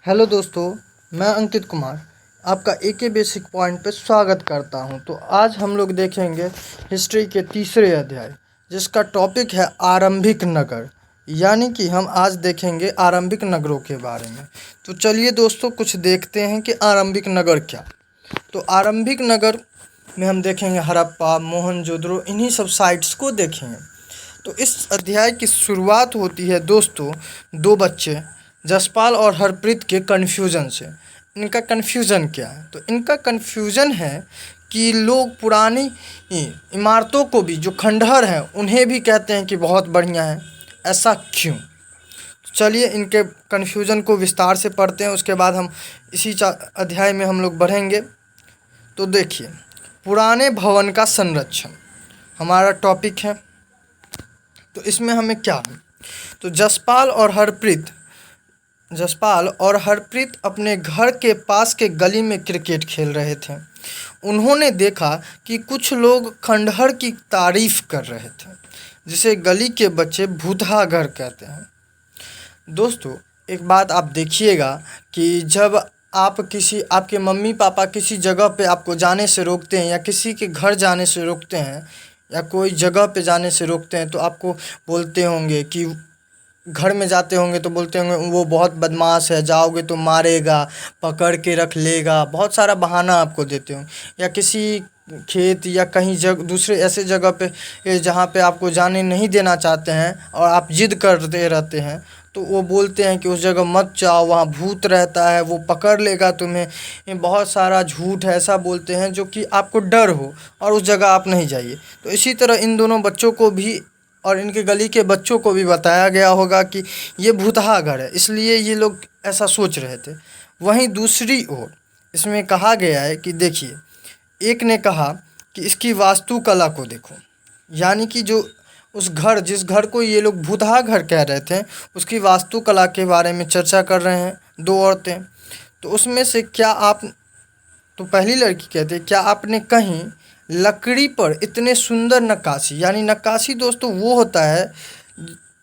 Hello दोस्तों, मैं अंकित कुमार आपका एके बेसिक पॉइंट पे स्वागत करता हूं। तो आज हम लोग देखेंगे हिस्ट्री के तीसरे अध्याय, जिसका टॉपिक है आरंभिक नगर। यानी कि हम आज देखेंगे आरंभिक नगरों के बारे में। तो चलिए दोस्तों, कुछ देखते हैं कि आरंभिक नगर क्या। तो आरंभिक नगर में हम देखेंगे हड़प्पा, मोहनजोदड़ो, इन्हीं सब साइट्स को देखेंगे। तो इस अध्याय की शुरुआत होती है दोस्तों दो बच्चे जसपाल और हरप्रीत के कन्फ्यूज़न से। इनका कन्फ्यूज़न क्या है? तो इनका कन्फ्यूज़न है कि लोग पुरानी इमारतों को भी, जो खंडहर हैं, उन्हें भी कहते हैं कि बहुत बढ़िया है। ऐसा क्यों? तो चलिए इनके कन्फ्यूज़न को विस्तार से पढ़ते हैं, उसके बाद हम इसी अध्याय में हम लोग बढ़ेंगे। तो देखिए, पुराने भवन का संरक्षण हमारा टॉपिक है। तो इसमें हमें क्या है? तो जसपाल और हरप्रीत अपने घर के पास के गली में क्रिकेट खेल रहे थे। उन्होंने देखा कि कुछ लोग खंडहर की तारीफ कर रहे थे, जिसे गली के बच्चे भूतहा घर कहते हैं। दोस्तों, एक बात आप देखिएगा कि जब आपके मम्मी पापा किसी जगह पे आपको जाने से रोकते हैं, या किसी के घर जाने से रोकते हैं, या कोई जगह पे जाने से रोकते हैं, तो आपको बोलते होंगे कि घर में जाते होंगे तो बोलते होंगे वो बहुत बदमाश है, जाओगे तो मारेगा, पकड़ के रख लेगा, बहुत सारा बहाना आपको देते होंगे। या किसी खेत या कहीं दूसरे ऐसे जगह पे जहाँ पे आपको जाने नहीं देना चाहते हैं और आप जिद करते रहते हैं, तो वो बोलते हैं कि उस जगह मत जाओ, वहाँ भूत रहता है, वो पकड़ लेगा तुम्हें। ये बहुत सारा झूठ ऐसा बोलते हैं जो कि आपको डर हो और उस जगह आप नहीं जाइए। तो इसी तरह इन दोनों बच्चों को भी और इनके गली के बच्चों को भी बताया गया होगा कि ये भूतहा घर है, इसलिए ये लोग ऐसा सोच रहे थे। वहीं दूसरी ओर इसमें कहा गया है कि देखिए, एक ने कहा कि इसकी वास्तुकला को देखो। यानी कि जो जिस घर को ये लोग भूतहा घर कह रहे थे, उसकी वास्तुकला के बारे में चर्चा कर रहे हैं दो औरतें। तो उसमें से तो पहली लड़की कहते हैं, क्या आपने कहीं लकड़ी पर इतने सुंदर नक्काशी, यानी नक्काशी दोस्तों वो होता है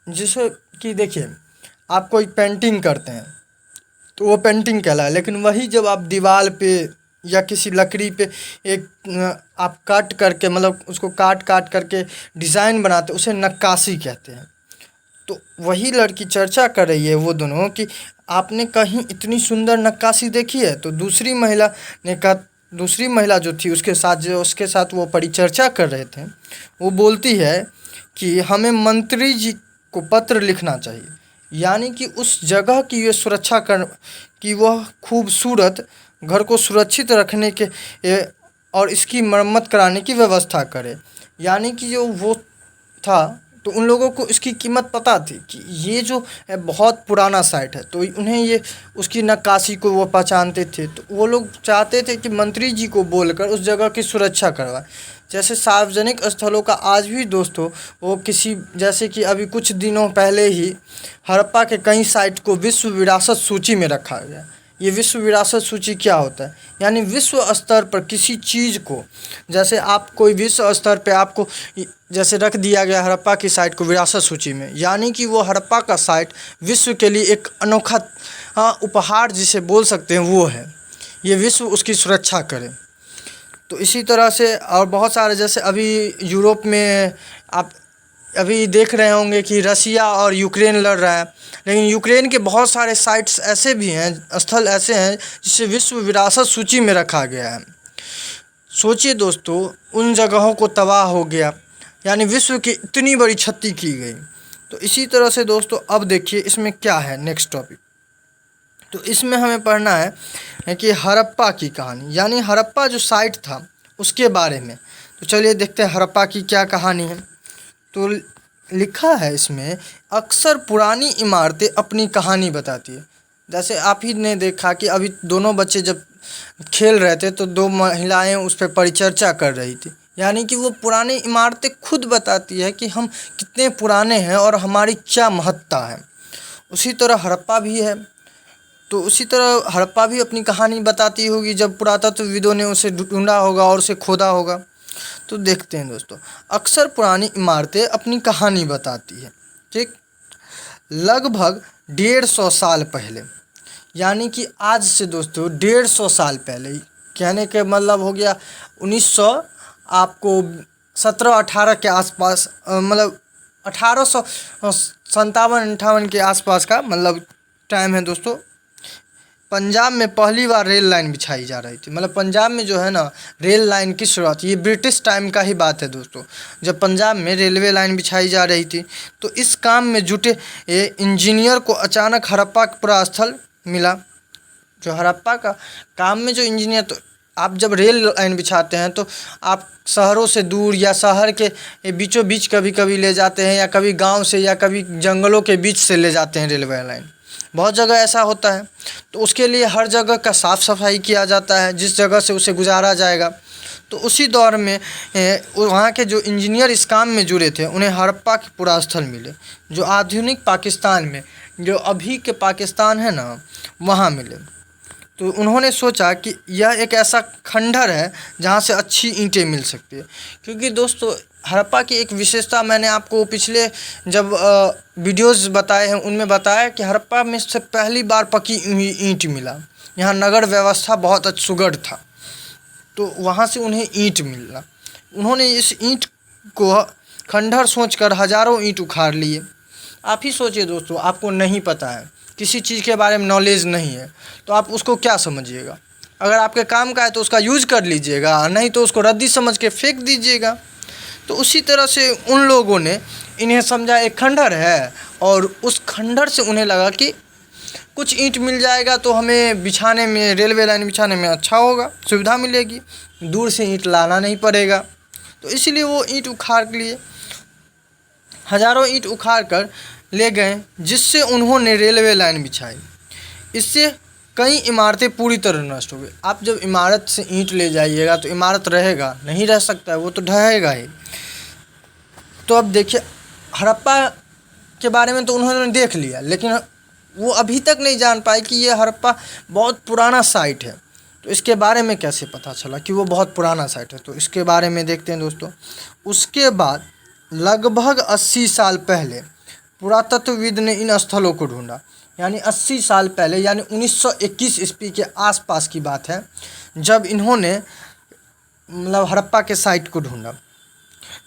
जिसे कि देखिए, आप कोई पेंटिंग करते हैं तो वो पेंटिंग कहलाए, लेकिन वही जब आप दीवार पे या किसी लकड़ी पे आप काट करके, मतलब उसको काट काट करके डिज़ाइन बनाते, उसे नक्काशी कहते हैं। तो वही लड़की चर्चा कर रही है वो दोनों कि आपने कहीं इतनी सुंदर नक्काशी देखी है? तो दूसरी महिला जो थी उसके साथ वो परिचर्चा कर रहे थे, वो बोलती है कि हमें मंत्री जी को पत्र लिखना चाहिए। यानी कि उस जगह की ये सुरक्षा कर कि वह खूबसूरत घर को सुरक्षित रखने के और इसकी मरम्मत कराने की व्यवस्था करे। यानी कि जो वो था, तो उन लोगों को इसकी कीमत पता थी कि ये जो है बहुत पुराना साइट है, तो उन्हें ये उसकी नक्काशी को वो पहचानते थे। तो वो लोग चाहते थे कि मंत्री जी को बोलकर उस जगह की सुरक्षा करवाए। जैसे सार्वजनिक स्थलों का आज भी दोस्तों, वो जैसे कि अभी कुछ दिनों पहले ही हड़प्पा के कई साइट को विश्व विरासत सूची में रखा गया। ये विश्व विरासत सूची क्या होता है? यानी विश्व स्तर पर किसी चीज़ को, जैसे आप कोई विश्व स्तर पे आपको जैसे रख दिया गया हड़प्पा की साइट को विरासत सूची में, यानी कि वो हड़प्पा का साइट विश्व के लिए एक अनोखा उपहार जिसे बोल सकते हैं वो है। ये विश्व उसकी सुरक्षा करे। तो इसी तरह से और बहुत सारे, जैसे अभी यूरोप में आप अभी देख रहे होंगे कि रसिया और यूक्रेन लड़ रहा है, लेकिन यूक्रेन के बहुत सारे साइट्स ऐसे भी हैं, स्थल ऐसे हैं जिसे विश्व विरासत सूची में रखा गया है। सोचिए दोस्तों, उन जगहों को तबाह हो गया, यानी विश्व की इतनी बड़ी क्षति की गई। तो इसी तरह से दोस्तों, अब देखिए इसमें क्या है नेक्स्ट टॉपिक। तो इसमें हमें पढ़ना है कि हड़प्पा की कहानी, यानी हड़प्पा जो साइट था उसके बारे में। तो चलिए देखते हैं हड़प्पा की क्या कहानी है। तो लिखा है इसमें, अक्सर पुरानी इमारतें अपनी कहानी बताती है। जैसे आप ही ने देखा कि अभी दोनों बच्चे जब खेल रहे थे तो दो महिलाएं उस पर परिचर्चा कर रही थी। यानी कि वो पुरानी इमारतें खुद बताती है कि हम कितने पुराने हैं और हमारी क्या महत्ता है। उसी तरह हड़प्पा भी है। तो उसी तरह हड़प्पा भी अपनी कहानी बताती होगी जब पुरातत्वविदों ने उसे ढूंढा होगा और उसे खोदा होगा। तो देखते हैं दोस्तों, अक्सर पुरानी इमारतें अपनी कहानी बताती है। ठीक, लगभग 150 साल पहले, यानी कि आज से दोस्तों 150 साल पहले, कहने के मतलब हो गया 1900 आपको 17-18 के आसपास, मतलब 1857-58 के आसपास का मतलब टाइम है दोस्तों। पंजाब में पहली बार रेल लाइन बिछाई जा रही थी। मतलब पंजाब में जो है ना रेल लाइन की शुरुआत, ये ब्रिटिश टाइम का ही बात है दोस्तों, जब पंजाब में रेलवे लाइन बिछाई जा रही थी। तो इस काम में जुटे इंजीनियर को अचानक हड़प्पा का पूरा स्थल मिला। जो हड़प्पा का काम में जो इंजीनियर, तो आप जब रेल लाइन बिछाते हैं तो आप शहरों से दूर या शहर के बीचों बीच कभी कभी ले जाते हैं, या कभी गांव से या कभी जंगलों के बीच से ले जाते हैं रेलवे लाइन। बहुत जगह ऐसा होता है। तो उसके लिए हर जगह का साफ़ सफाई किया जाता है जिस जगह से उसे गुजारा जाएगा। तो उसी दौर में वहाँ के जो इंजीनियर इस काम में जुड़े थे उन्हें हड़प्पा के पुरा स्थल मिले, जो आधुनिक पाकिस्तान में, जो अभी के पाकिस्तान है ना, वहाँ मिले। तो उन्होंने सोचा कि यह एक ऐसा खंडहर है जहाँ से अच्छी ईंटें मिल सकती है। क्योंकि दोस्तों हड़प्पा की एक विशेषता मैंने आपको पिछले जब वीडियोज़ बताए हैं उनमें बताया कि हड़प्पा में से पहली बार पकी हुई ईंट मिला। यहाँ नगर व्यवस्था बहुत सुगढ़ था, तो वहाँ से उन्हें ईंट मिला। उन्होंने इस ईंट को खंडहर सोचकर हज़ारों ईंट उखाड़ लिए। आप ही सोचिए दोस्तों, आपको नहीं पता है, किसी चीज़ के बारे में नॉलेज नहीं है, तो आप उसको क्या समझिएगा। अगर आपके काम का है तो उसका यूज़ कर लीजिएगा, नहीं तो उसको रद्दी समझ के फेंक दीजिएगा। तो उसी तरह से उन लोगों ने इन्हें समझा एक खंडहर है, और उस खंडहर से उन्हें लगा कि कुछ ईंट मिल जाएगा तो हमें बिछाने में, रेलवे लाइन बिछाने में अच्छा होगा, सुविधा मिलेगी, दूर से ईंट लाना नहीं पड़ेगा। तो इसीलिए वो ईंट उखाड़ लिए, हज़ारों ईंट उखाड़ कर ले गए, जिससे उन्होंने रेलवे लाइन बिछाई। इससे कई इमारतें पूरी तरह नष्ट हो गई। आप जब इमारत से ईंट ले जाइएगा तो इमारत रहेगा नहीं, रह सकता है, वो तो ढहेगा ही। तो अब देखिए, हड़प्पा के बारे में तो उन्होंने देख लिया, लेकिन वो अभी तक नहीं जान पाए कि ये हड़प्पा बहुत पुराना साइट है। तो इसके बारे में कैसे पता चला कि वो बहुत पुराना साइट है, तो इसके बारे में देखते हैं दोस्तों। उसके बाद लगभग 80 साल पहले पुरातत्वविद ने इन स्थलों को ढूंढा। यानी 80 साल पहले, यानी 1921 ईस्वी के आसपास की बात है, जब इन्होंने मतलब हड़प्पा के साइट को ढूंढा।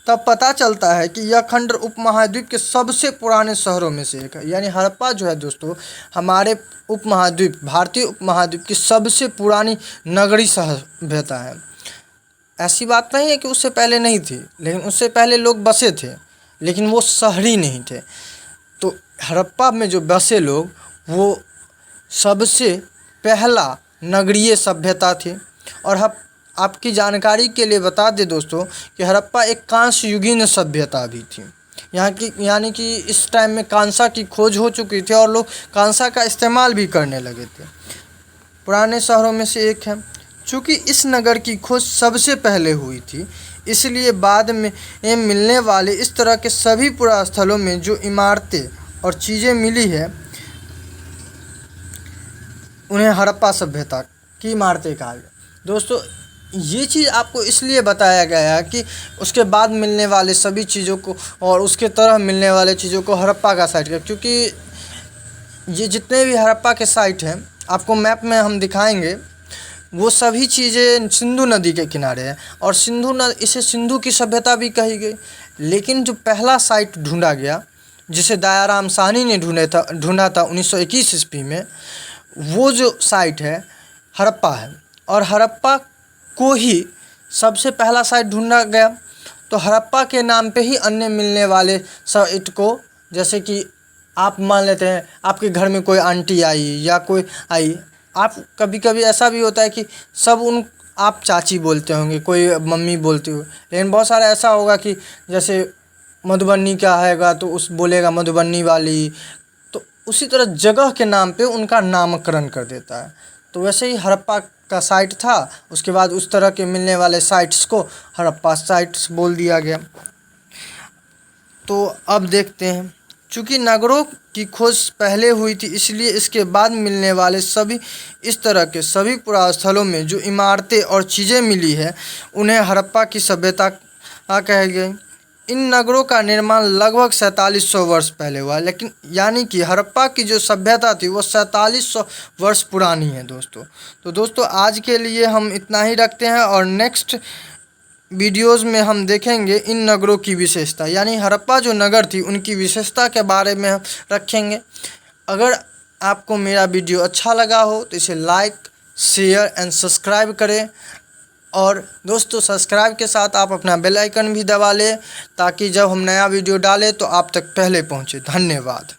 तब पता चलता है कि यह खंडहर उपमहाद्वीप के सबसे पुराने शहरों में से एक है। यानी हड़प्पा जो है दोस्तों, हमारे उपमहाद्वीप, भारतीय उपमहाद्वीप की सबसे पुरानी नगरीय सभ्यता है। ऐसी बात नहीं है कि उससे पहले नहीं थी, लेकिन उससे पहले लोग बसे थे, लेकिन वो शहरी नहीं थे। तो हड़प्पा में जो बसे लोग, वो सबसे पहला नगरीय सभ्यता थी। और आपकी जानकारी के लिए बता दें दोस्तों कि हड़प्पा एक कांस्य युगीन सभ्यता भी थी। यहाँ की, यानी कि इस टाइम में कांसा की खोज हो चुकी थी और लोग कांसा का इस्तेमाल भी करने लगे थे। पुराने शहरों में से एक है। चूँकि इस नगर की खोज सबसे पहले हुई थी, इसलिए बाद में मिलने वाले इस तरह के सभी पुरास्थलों में जो इमारतें और चीज़ें मिली है, उन्हें हड़प्पा सभ्यता की इमारतें कहा गया। दोस्तों ये चीज़ आपको इसलिए बताया गया है कि उसके बाद मिलने वाले सभी चीज़ों को और उसके तरह मिलने वाले चीज़ों को हड़प्पा का साइट है। क्योंकि ये जितने भी हड़प्पा के साइट हैं, आपको मैप में हम दिखाएंगे, वो सभी चीज़ें सिंधु नदी के किनारे हैं। और इसे सिंधु की सभ्यता भी कही गई। लेकिन जो पहला साइट ढूंढा गया, जिसे दयाराम साहनी ने ढूंढा था 1921 ईस्वी में, वो जो साइट है हड़प्पा है। और हड़प्पा को ही सबसे पहला साइट ढूंढा गया। तो हड़प्पा के नाम पे ही अन्य मिलने वाले साइट को, जैसे कि आप मान लेते हैं आपके घर में कोई आंटी आई या कोई आई, आप कभी कभी ऐसा भी होता है कि सब आप चाची बोलते होंगे, कोई मम्मी बोलती हो, लेकिन बहुत सारा ऐसा होगा कि जैसे मधुबनी का आएगा तो उस बोलेगा मधुबनी वाली। तो उसी तरह जगह के नाम पे उनका नामकरण कर देता है। तो वैसे ही हड़प्पा का साइट था, उसके बाद उस तरह के मिलने वाले साइट्स को हड़प्पा साइट्स बोल दिया गया। तो अब देखते हैं, चूँकि नगरों की खोज पहले हुई थी, इसलिए इसके बाद मिलने वाले सभी इस तरह के सभी पुरास्थलों में जो इमारतें और चीज़ें मिली है, उन्हें हड़प्पा की सभ्यता कही गई। इन नगरों का निर्माण लगभग 4700 वर्ष पहले हुआ, लेकिन यानी कि हड़प्पा की जो सभ्यता थी वो 4700 वर्ष पुरानी है दोस्तों। तो दोस्तों आज के लिए हम इतना ही रखते हैं, और नेक्स्ट वीडियोज़ में हम देखेंगे इन नगरों की विशेषता, यानी हड़प्पा जो नगर थी उनकी विशेषता के बारे में हम रखेंगे। अगर आपको मेरा वीडियो अच्छा लगा हो तो इसे लाइक, शेयर एंड सब्सक्राइब करें, और दोस्तों सब्सक्राइब के साथ आप अपना बेल आइकन भी दबा लें ताकि जब हम नया वीडियो डालें तो आप तक पहले पहुंचे। धन्यवाद।